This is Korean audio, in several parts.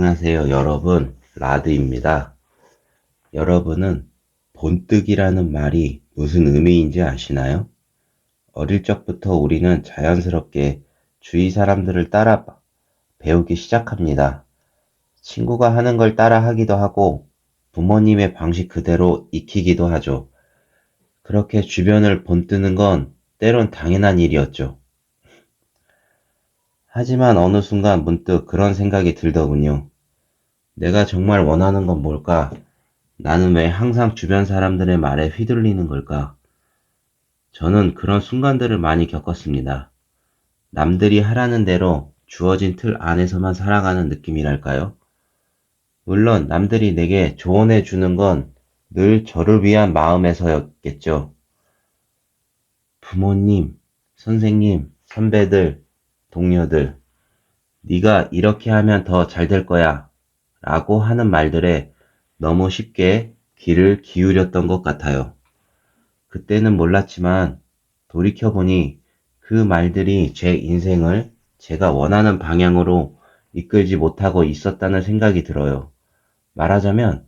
안녕하세요, 여러분. 라드입니다. 여러분은 본뜨기라는 말이 무슨 의미인지 아시나요? 어릴 적부터 우리는 자연스럽게 주위 사람들을 따라 배우기 시작합니다. 친구가 하는 걸 따라 하기도 하고 부모님의 방식 그대로 익히기도 하죠. 그렇게 주변을 본뜨는 건 때론 당연한 일이었죠. 하지만 어느 순간 문득 그런 생각이 들더군요. 내가 정말 원하는 건 뭘까? 나는 왜 항상 주변 사람들의 말에 휘둘리는 걸까? 저는 그런 순간들을 많이 겪었습니다. 남들이 하라는 대로 주어진 틀 안에서만 살아가는 느낌이랄까요? 물론 남들이 내게 조언해 주는 건 늘 저를 위한 마음에서였겠죠. 부모님, 선생님, 선배들, 동료들, 네가 이렇게 하면 더 잘 될 거야 라고 하는 말들에 너무 쉽게 귀를 기울였던 것 같아요. 그때는 몰랐지만 돌이켜보니 그 말들이 제 인생을 제가 원하는 방향으로 이끌지 못하고 있었다는 생각이 들어요. 말하자면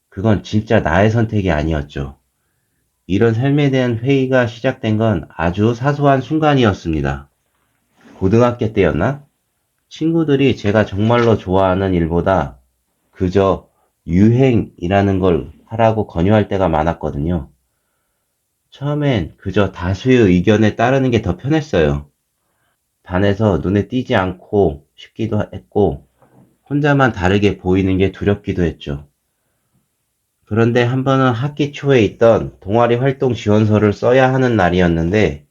그건 진짜 나의 선택이 아니었죠. 이런 삶에 대한 회의가 시작된 건 아주 사소한 순간이었습니다. 고등학교 때였나? 친구들이 제가 정말로 좋아하는 일보다 그저 유행이라는 걸 하라고 권유할 때가 많았거든요. 처음엔 그저 다수의 의견에 따르는 게 더 편했어요. 반에서 눈에 띄지 않고 싶기도 했고, 혼자만 다르게 보이는 게 두렵기도 했죠. 그런데 한 번은 학기 초에 있던 동아리 활동 지원서를 써야 하는 날이었는데,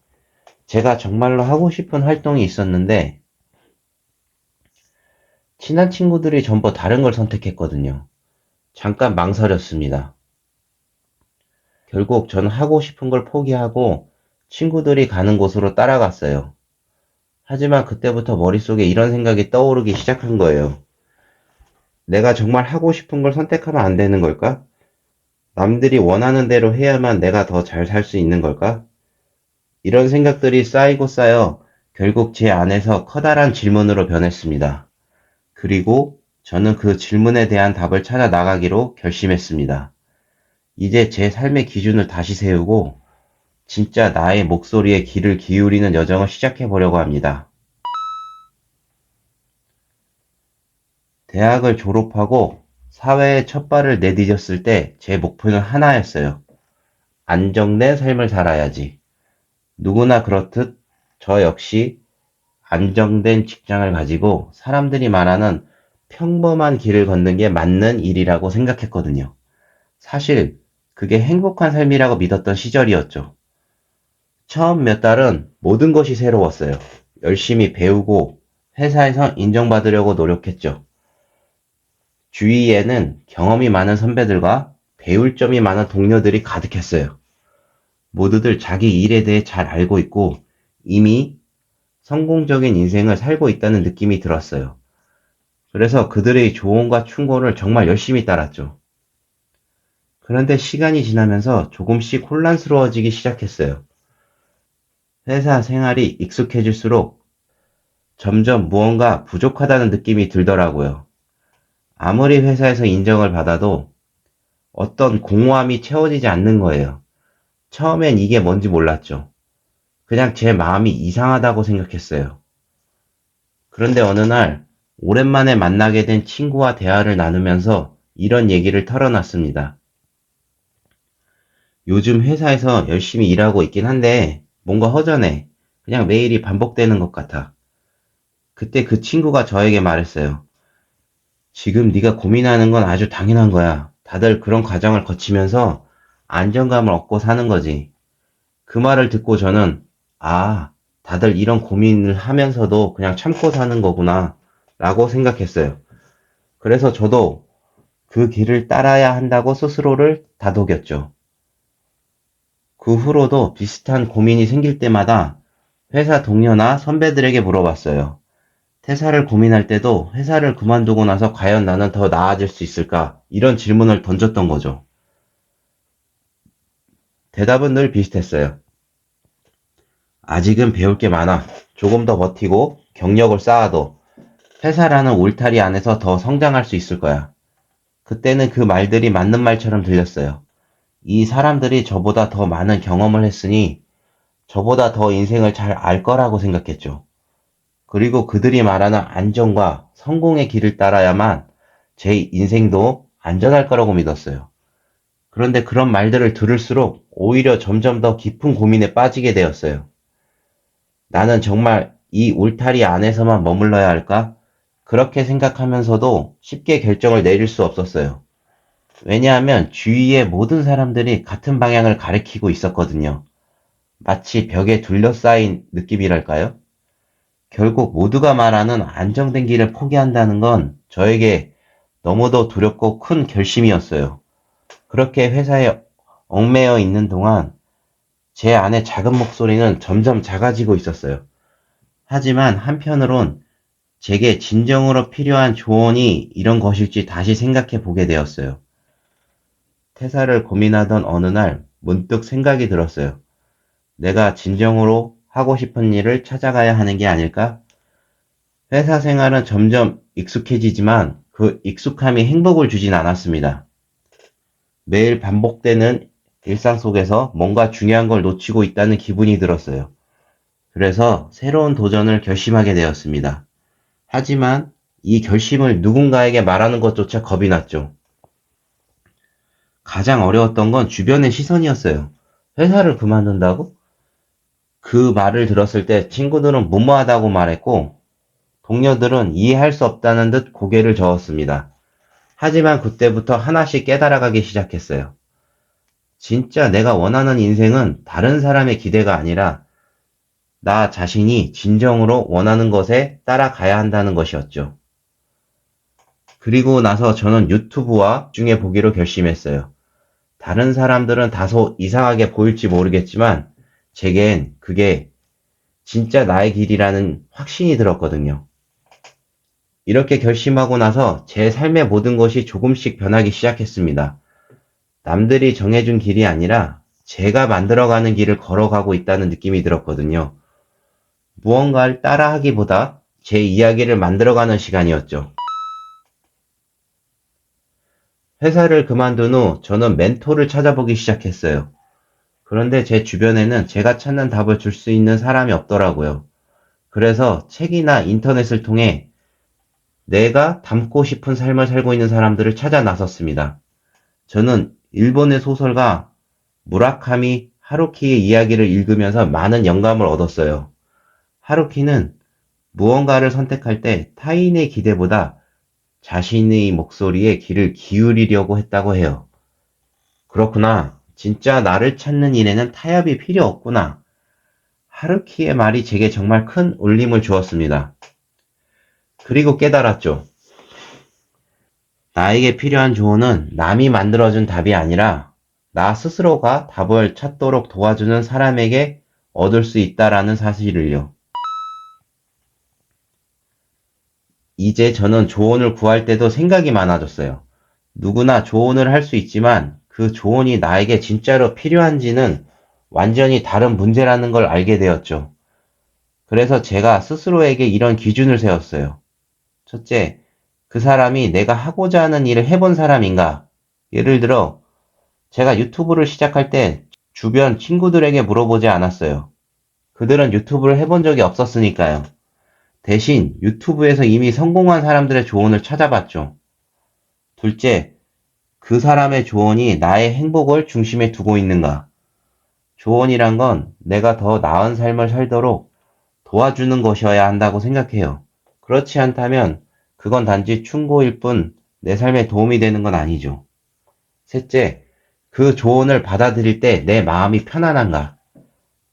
제가 정말로 하고 싶은 활동이 있었는데, 친한 친구들이 전부 다른 걸 선택했거든요. 잠깐 망설였습니다. 결국 저는 하고 싶은 걸 포기하고 친구들이 가는 곳으로 따라갔어요. 하지만 그때부터 머릿속에 이런 생각이 떠오르기 시작한 거예요. 내가 정말 하고 싶은 걸 선택하면 안 되는 걸까? 남들이 원하는 대로 해야만 내가 더 잘 살 수 있는 걸까? 이런 생각들이 쌓이고 쌓여 결국 제 안에서 커다란 질문으로 변했습니다. 그리고 저는 그 질문에 대한 답을 찾아 나가기로 결심했습니다. 이제 제 삶의 기준을 다시 세우고 진짜 나의 목소리에 귀를 기울이는 여정을 시작해 보려고 합니다. 대학을 졸업하고 사회에 첫 발을 내디뎠을 때 제 목표는 하나였어요. 안정된 삶을 살아야지. 누구나 그렇듯 저 역시 안정된 직장을 가지고 사람들이 말하는 평범한 길을 걷는 게 맞는 일이라고 생각했거든요. 사실 그게 행복한 삶이라고 믿었던 시절이었죠. 처음 몇 달은 모든 것이 새로웠어요. 열심히 배우고 회사에서 인정받으려고 노력했죠. 주위에는 경험이 많은 선배들과 배울 점이 많은 동료들이 가득했어요. 모두들 자기 일에 대해 잘 알고 있고 이미 성공적인 인생을 살고 있다는 느낌이 들었어요. 그래서 그들의 조언과 충고를 정말 열심히 따랐죠. 그런데 시간이 지나면서 조금씩 혼란스러워지기 시작했어요. 회사 생활이 익숙해질수록 점점 무언가 부족하다는 느낌이 들더라고요. 아무리 회사에서 인정을 받아도 어떤 공허함이 채워지지 않는 거예요. 처음엔 이게 뭔지 몰랐죠. 그냥 제 마음이 이상하다고 생각했어요. 그런데 어느 날 오랜만에 만나게 된 친구와 대화를 나누면서 이런 얘기를 털어놨습니다. 요즘 회사에서 열심히 일하고 있긴 한데 뭔가 허전해. 그냥 매일이 반복되는 것 같아. 그때 그 친구가 저에게 말했어요. 지금 네가 고민하는 건 아주 당연한 거야. 다들 그런 과정을 거치면서 안정감을 얻고 사는 거지. 그 말을 듣고 저는 아, 다들 이런 고민을 하면서도 그냥 참고 사는 거구나 라고 생각했어요. 그래서 저도 그 길을 따라야 한다고 스스로를 다독였죠. 그 후로도 비슷한 고민이 생길 때마다 회사 동료나 선배들에게 물어봤어요. 퇴사를 고민할 때도 회사를 그만두고 나서 과연 나는 더 나아질 수 있을까? 이런 질문을 던졌던 거죠. 대답은 늘 비슷했어요. 아직은 배울 게 많아. 조금 더 버티고 경력을 쌓아도 회사라는 울타리 안에서 더 성장할 수 있을 거야. 그때는 그 말들이 맞는 말처럼 들렸어요. 이 사람들이 저보다 더 많은 경험을 했으니 저보다 더 인생을 잘 알 거라고 생각했죠. 그리고 그들이 말하는 안정과 성공의 길을 따라야만 제 인생도 안전할 거라고 믿었어요. 그런데 그런 말들을 들을수록 오히려 점점 더 깊은 고민에 빠지게 되었어요. 나는 정말 이 울타리 안에서만 머물러야 할까? 그렇게 생각하면서도 쉽게 결정을 내릴 수 없었어요. 왜냐하면 주위의 모든 사람들이 같은 방향을 가리키고 있었거든요. 마치 벽에 둘러싸인 느낌이랄까요? 결국 모두가 말하는 안정된 길을 포기한다는 건 저에게 너무도 두렵고 큰 결심이었어요. 그렇게 회사에 얽매여 있는 동안 제 안의 작은 목소리는 점점 작아지고 있었어요. 하지만 한편으론 제게 진정으로 필요한 조언이 이런 것일지 다시 생각해 보게 되었어요. 퇴사를 고민하던 어느 날 문득 생각이 들었어요. 내가 진정으로 하고 싶은 일을 찾아가야 하는 게 아닐까? 회사 생활은 점점 익숙해지지만 그 익숙함이 행복을 주진 않았습니다. 매일 반복되는 일상 속에서 뭔가 중요한 걸 놓치고 있다는 기분이 들었어요. 그래서 새로운 도전을 결심하게 되었습니다. 하지만 이 결심을 누군가에게 말하는 것조차 겁이 났죠. 가장 어려웠던 건 주변의 시선이었어요. 회사를 그만둔다고? 그 말을 들었을 때 친구들은 무모하다고 말했고, 동료들은 이해할 수 없다는 듯 고개를 저었습니다. 하지만 그때부터 하나씩 깨달아가기 시작했어요. 진짜 내가 원하는 인생은 다른 사람의 기대가 아니라 나 자신이 진정으로 원하는 것에 따라가야 한다는 것이었죠. 그리고 나서 저는 유튜브와 집중해 보기로 결심했어요. 다른 사람들은 다소 이상하게 보일지 모르겠지만 제겐 그게 진짜 나의 길이라는 확신이 들었거든요. 이렇게 결심하고 나서 제 삶의 모든 것이 조금씩 변하기 시작했습니다. 남들이 정해준 길이 아니라 제가 만들어가는 길을 걸어가고 있다는 느낌이 들었거든요. 무언가를 따라하기보다 제 이야기를 만들어가는 시간이었죠. 회사를 그만둔 후 저는 멘토를 찾아보기 시작했어요. 그런데 제 주변에는 제가 찾는 답을 줄 수 있는 사람이 없더라고요. 그래서 책이나 인터넷을 통해 내가 닮고 싶은 삶을 살고 있는 사람들을 찾아 나섰습니다. 저는 일본의 소설가 무라카미 하루키의 이야기를 읽으면서 많은 영감을 얻었어요. 하루키는 무언가를 선택할 때 타인의 기대보다 자신의 목소리에 귀를 기울이려고 했다고 해요. 그렇구나. 진짜 나를 찾는 일에는 타협이 필요 없구나. 하루키의 말이 제게 정말 큰 울림을 주었습니다. 그리고 깨달았죠. 나에게 필요한 조언은 남이 만들어준 답이 아니라 나 스스로가 답을 찾도록 도와주는 사람에게 얻을 수 있다라는 사실을요. 이제 저는 조언을 구할 때도 생각이 많아졌어요. 누구나 조언을 할 수 있지만 그 조언이 나에게 진짜로 필요한지는 완전히 다른 문제라는 걸 알게 되었죠. 그래서 제가 스스로에게 이런 기준을 세웠어요. 첫째, 그 사람이 내가 하고자 하는 일을 해본 사람인가? 예를 들어, 제가 유튜브를 시작할 때 주변 친구들에게 물어보지 않았어요. 그들은 유튜브를 해본 적이 없었으니까요. 대신 유튜브에서 이미 성공한 사람들의 조언을 찾아봤죠. 둘째, 그 사람의 조언이 나의 행복을 중심에 두고 있는가? 조언이란 건 내가 더 나은 삶을 살도록 도와주는 것이어야 한다고 생각해요. 그렇지 않다면 그건 단지 충고일 뿐 내 삶에 도움이 되는 건 아니죠. 셋째, 그 조언을 받아들일 때 내 마음이 편안한가?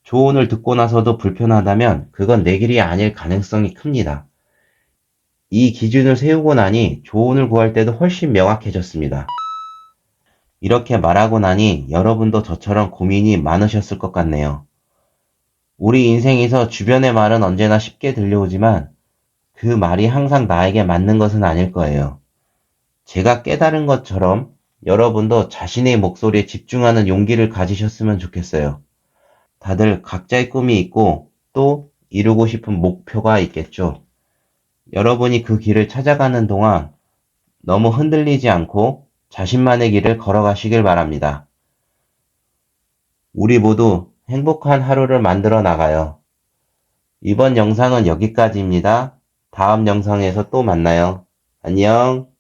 조언을 듣고 나서도 불편하다면 그건 내 길이 아닐 가능성이 큽니다. 이 기준을 세우고 나니 조언을 구할 때도 훨씬 명확해졌습니다. 이렇게 말하고 나니 여러분도 저처럼 고민이 많으셨을 것 같네요. 우리 인생에서 주변의 말은 언제나 쉽게 들려오지만 그 말이 항상 나에게 맞는 것은 아닐 거예요. 제가 깨달은 것처럼 여러분도 자신의 목소리에 집중하는 용기를 가지셨으면 좋겠어요. 다들 각자의 꿈이 있고 또 이루고 싶은 목표가 있겠죠. 여러분이 그 길을 찾아가는 동안 너무 흔들리지 않고 자신만의 길을 걸어가시길 바랍니다. 우리 모두 행복한 하루를 만들어 나가요. 이번 영상은 여기까지입니다. 다음 영상에서 또 만나요. 안녕.